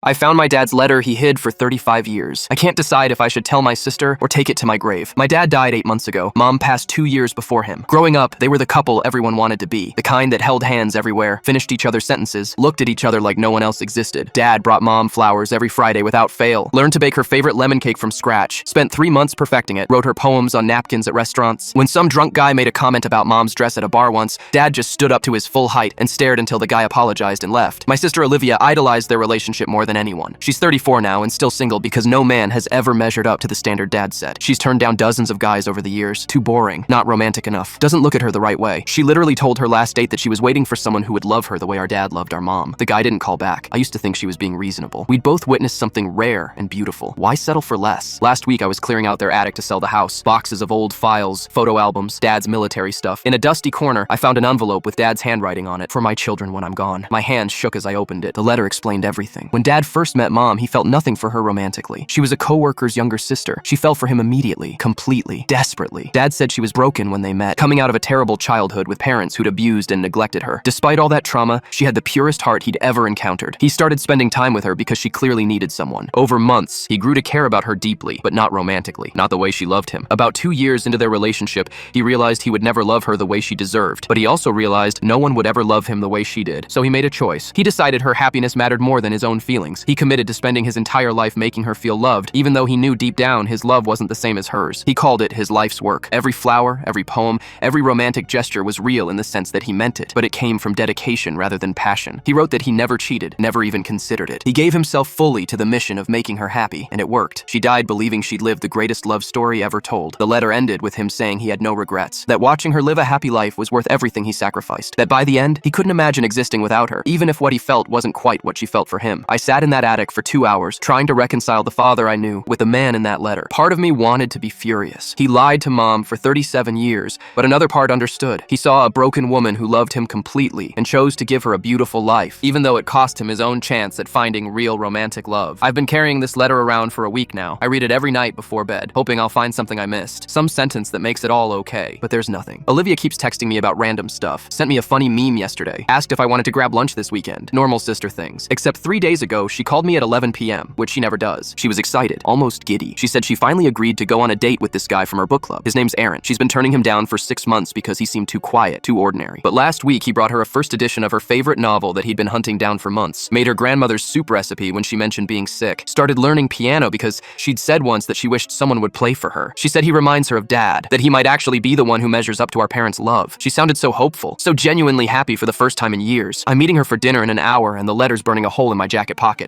I found my dad's letter he hid for 35 years. I can't decide if I should tell my sister or take it to my grave. My dad died 8 months ago. Mom passed 2 years before him. Growing up, they were the couple everyone wanted to be. The kind that held hands everywhere, finished each other's sentences, looked at each other like no one else existed. Dad brought Mom flowers every Friday without fail, learned to bake her favorite lemon cake from scratch, spent 3 months perfecting it, wrote her poems on napkins at restaurants. When some drunk guy made a comment about Mom's dress at a bar once, Dad just stood up to his full height and stared until the guy apologized and left. My sister Olivia idolized their relationship more than anyone. She's 34 now and still single because no man has ever measured up to the standard Dad set. She's turned down dozens of guys over the years. Too boring, not romantic enough, doesn't look at her the right way. She literally told her last date that she was waiting for someone who would love her the way our dad loved our mom. The guy didn't call back. I used to think she was being reasonable. We'd both witnessed something rare and beautiful. Why settle for less? Last week I was clearing out their attic to sell the house. Boxes of old files, photo albums, Dad's military stuff. In a dusty corner, I found an envelope with Dad's handwriting on it. For my children when I'm gone. My hands shook as I opened it. The letter explained everything. When Dad first met Mom, he felt nothing for her romantically. She was a co-worker's younger sister. She fell for him immediately, completely, desperately. Dad said she was broken when they met, coming out of a terrible childhood with parents who'd abused and neglected her. Despite all that trauma, she had the purest heart he'd ever encountered. He started spending time with her because she clearly needed someone. Over months, he grew to care about her deeply, but not romantically, not the way she loved him. About 2 years into their relationship, he realized he would never love her the way she deserved, but he also realized no one would ever love him the way she did. So he made a choice. He decided her happiness mattered more than his own feelings. He committed to spending his entire life making her feel loved, even though he knew deep down his love wasn't the same as hers. He called it his life's work. Every flower, every poem, every romantic gesture was real in the sense that he meant it, but it came from dedication rather than passion. He wrote that he never cheated, never even considered it. He gave himself fully to the mission of making her happy, and it worked. She died believing she'd lived the greatest love story ever told. The letter ended with him saying he had no regrets, that watching her live a happy life was worth everything he sacrificed, that by the end, he couldn't imagine existing without her, even if what he felt wasn't quite what she felt for him. I sat in that attic for 2 hours, trying to reconcile the father I knew with the man in that letter. Part of me wanted to be furious. He lied to Mom for 37 years, but another part understood. He saw a broken woman who loved him completely and chose to give her a beautiful life, even though it cost him his own chance at finding real romantic love. I've been carrying this letter around for a week now. I read it every night before bed, hoping I'll find something I missed, some sentence that makes it all okay, but there's nothing. Olivia keeps texting me about random stuff, sent me a funny meme yesterday, asked if I wanted to grab lunch this weekend. Normal sister things. Except 3 days ago, she called me at 11 p.m., which she never does. She was excited, almost giddy. She said she finally agreed to go on a date with this guy from her book club. His name's Aaron. She's been turning him down for 6 months because he seemed too quiet, too ordinary. But last week, he brought her a first edition of her favorite novel that he'd been hunting down for months, made her grandmother's soup recipe when she mentioned being sick, started learning piano because she'd said once that she wished someone would play for her. She said he reminds her of Dad, that he might actually be the one who measures up to our parents' love. She sounded so hopeful, so genuinely happy for the first time in years. I'm meeting her for dinner in an hour and the letter's burning a hole in my jacket pocket.